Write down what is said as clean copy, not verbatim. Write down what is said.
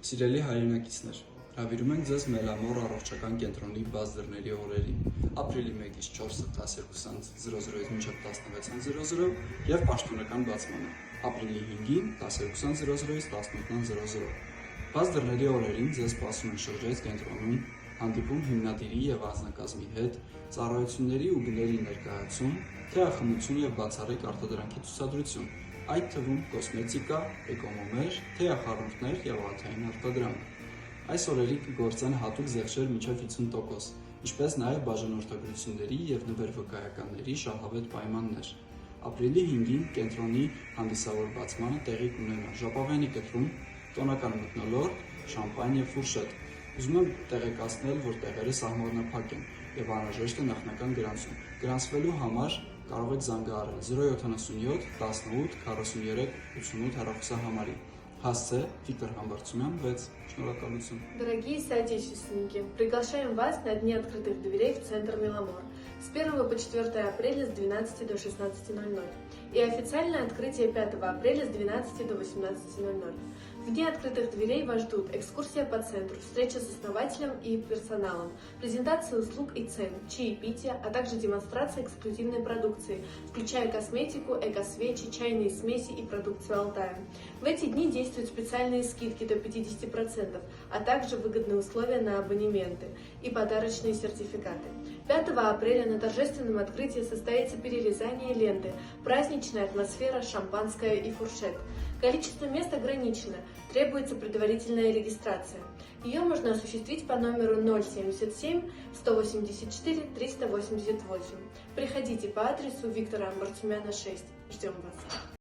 Սիրելի հայրենակիցներ, հրավիրում ենք ձեզ Մելամոր առողջական կենտրոնի բաց դռների օրերին, ապրիլի 1-ից 4-ը 12:00-ից մինչև 16:00 և պաշտոնական բացմանը, ապրիլի 5-ին 12:00-ից 18:00։ Բաց դռների օրերին ձեզ սպասում են շրջայց կենտրոնում, հանդիպում հիմնադիրի և անձնակազմի հետ, ծառայությունների ու գների ներկայացում, թեյախմություն և բացառիկ արտադրանքի ցուցադրություն, այդ թվում կոսմետիկա, էկոմոմեր, թեյախառնուրդներ և ալթային արտադրանք։ Այս օրերի կգործեն հատուկ զեղչեր մինչև 50%, ինչպես նաև բաժանորդագրությունների և նվեր-վկայականների շահավետ պայմաններ։ Ապրիլի 5-ին կենտրոնի հանդիսավոր բացմանը տեղի կունենա ժապավենի կտրում, տոնական մթնոլորտ, շամպայն և ֆուրշետ։ Ուզում եմ տեղեկացնել, որ տեղերը սահմանափակ են և անհրաժեշտ է նախնական գրանցում։ Գրանցվելու համար կարող եք զանգահարել 077 18 43 88 հեռախոսահամարի։ Հասցե Виктор Хамбарцумян 6. Шнуроколюцин. Дорогие соотечественники, приглашаем вас на Дни открытых дверей в Центр Меломор с 1 по 4 апреля с 12 до 16:00 и официальное открытие 5 апреля с 12 до 18:00. В Дни открытых дверей вас ждут экскурсия по центру, встреча с основателем и персоналом, презентация услуг и цен, чаепитие, а также демонстрация эксклюзивной продукции, включая косметику, эко-свечи, чайные смеси и продукцию Алтая. В эти дни действуют специальные скидки до 50%, а также выгодные условия на абонементы и подарочные сертификаты. 5 апреля на торжественном открытии состоится перерезание ленты, праздничная атмосфера, шампанское и фуршет. Количество мест ограничено, требуется предварительная регистрация. Ее можно осуществить по номеру 077 184 388. Приходите по адресу Виктора Хамбарцумяна 6. Ждем вас.